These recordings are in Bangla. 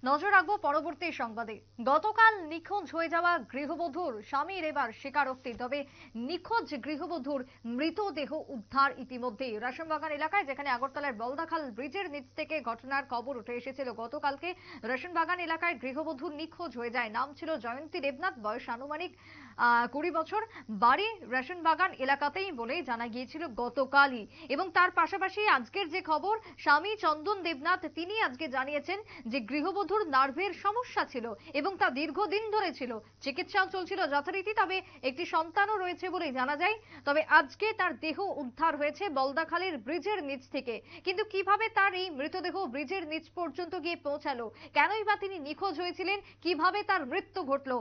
নজর রাখবো পরবর্তী সংবাদে। গতকাল নিখোঁজ হয়ে যাওয়া গৃহবধূর স্বামীর এবার স্বীকারোক্তি। তবে নিখোঁজ গৃহবধূর মৃতদেহ উদ্ধার ইতিমধ্যেই রেশনবাগান এলাকায়, যেখানে আগরতলার বলদাখাল ব্রিজের নিচ থেকে ঘটনার খবর উঠে এসেছিল। গতকালকে রেশনবাগান এলাকায় গৃহবধূ নিখোঁজ হয়ে যায়। নাম ছিল জয়ন্তী দেবনাথ, বয়স আনুমানিক 20 বছর, বাড়ি রেশনবাগান এলাকাতেই বলে জানা গিয়েছিল গতকালই। এবং তার পাশাপাশি আজকের যে খবর, স্বামী চন্দন দেবনাথ তিনি আজকে জানিয়েছেন যে গৃহবধূর নার্ভের সমস্যা ছিল এবং তা দীর্ঘদিন ধরে ছিল, চিকিৎসাও চলছিল যথারীতি, তবে একটি সন্তানও রয়েছে বলে জানা যায়। তবে আজকে তার দেহ উদ্ধার হয়েছে বলদাখালের ব্রিজের নিচ থেকে। কিন্তু কিভাবে তার এই মৃতদেহ ব্রিজের নিচ পর্যন্ত গিয়ে পৌঁছালো, কেনই বা তিনি নিখোঁজ হয়েছিলেন, কিভাবে তার মৃত্যু ঘটলো,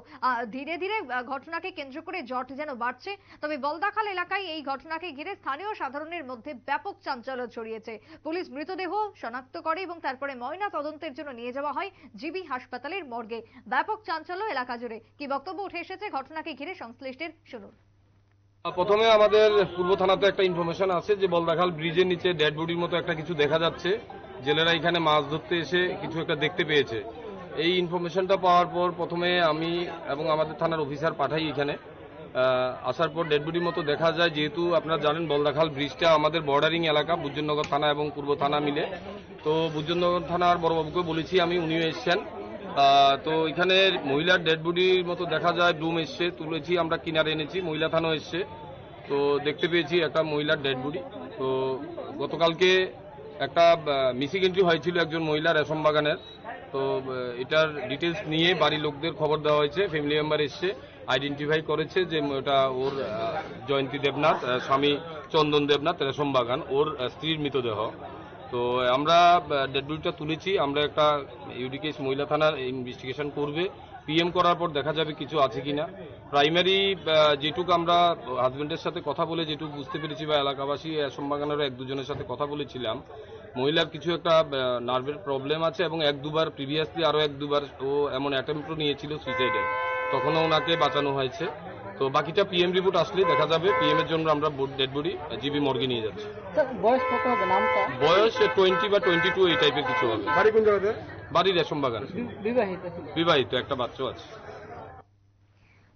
ধীরে ধীরে ঘটনাকে কেন্দ্র করে জট যেন বাড়ছে। তবে বলদাখাল এলাকায় এই ঘটনাকে ঘিরে স্থানীয় সাধারণের মধ্যে ব্যাপক চাঞ্চল্য ছড়িয়েছে। পুলিশ মৃতদেহ শনাক্ত করে এবং তারপরে ময়না তদন্তের জন্য নিয়ে যাওয়া হয় জিবি হাসপাতালের মর্গে। ব্যাপক চাঞ্চল্য এলাকা জুড়ে। কি বক্তব্য উঠে এসেছে ঘটনাকে ঘিরে সংশ্লিষ্টের, শুনুন। প্রথমে আমাদের পূর্ব থানাতে একটা ইনফরমেশন আছে যে বলদাখাল ব্রিজের নিচে ডেড বডির মতো একটা কিছু দেখা যাচ্ছে। জেলেরা এখানে মাছ ধরতে এসে কিছু একটা দেখতে পেয়েছে। এই ইনফরমেশনটা পাওয়ার পর প্রথমে আমি এবং আমাদের থানার অফিসার পাঠাই এখানে। আসার পর ডেড বডির মতো দেখা যায়, যেহেতু আপনারা জানেন বলদাখাল ব্রিজটা আমাদের বর্ডারিং এলাকা, বুজ্জনগর থানা এবং পূর্ব থানা মিলে। তো বুজ্জনগর থানার বড়বাবুকে বলেছি আমি, উনিও এসছেন। তো এখানে মহিলার ডেড বডির মতো দেখা যায়, ড্রুম এসছে, তুলেছি আমরা, কিনারে এনেছি, মহিলা থানাও এসছে। তো দেখতে পেয়েছি একটা মহিলার ডেড বডি। তো গতকালকে একটা মিসিং এন্ট্রি হয়েছিল একজন মহিলা রেশমবাগানের। তো এটার ডিটেলস নিয়ে বাড়ির লোকদের খবর দেওয়া হয়েছে, ফ্যামিলি মেম্বার এসছে, আইডেন্টিফাই করেছে যে ওটা ওর জয়ন্তী দেবনাথ, স্বামী চন্দন দেবনাথ, রেশমবাগান, ওর স্ত্রীর মৃতদেহ। তো আমরা ডেড বডিটা তুলেছি, আমরা একটা ইউডিকেস মহিলা থানার ইনভেস্টিগেশন করবে। পিএম করার পর দেখা যাবে কিছু আছে কিনা। প্রাইমারি যেটুকু আমরা হাজবেন্ডের সাথে কথা বলে যেটুকু বুঝতে পেরেছি, বা এলাকাবাসী সম্বাগানেরও এক দুজনের সাথে কথা বলেছিলাম, মহিলার কিছু একটা নার্ভের প্রবলেম আছে এবং এক দুবার প্রিভিয়াসলি আরো এক দুবার ও এমন অ্যাটেম্পটও নিয়েছিল সুইসাইডের, তখনও ওনাকে বাঁচানো হয়েছে। তো বাকিটা পিএম রিপোর্ট আসলেই দেখা যাবে। পিএম এর জন্য আমরা ডেড বডি জিবি মর্গে নিয়ে যাচ্ছি। বয়স কত হবে, নামটা? বয়স 20 বা 22 এই টাইপের কিছু হবে। বাড়ি কোন জায়গাতে? বাড়ি রেশমবাগান। বিবাহিত, একটা বাচ্চাও আছে।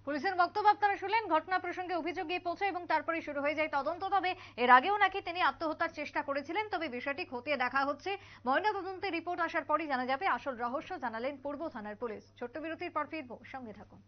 পুলিশের বক্তব্য আপনারা শুনলেন। ঘটনা প্রসঙ্গে অভিযোগ গিয়ে পৌঁছায় এবং তারপরে শুরু হয়ে যায় তদন্ত। তবে এর আগেও নাকি তিনি আত্মহত্যার চেষ্টা করেছিলেন, তবে বিষয়টি খতিয়ে দেখা হচ্ছে। ময়নাতদন্তের রিপোর্ট আসার পরই জানা যাবে আসল রহস্য, জানালেন পূর্ব থানার পুলিশ। ছোট্ট বিরতির পর ফিরবো, সঙ্গে থাকুন।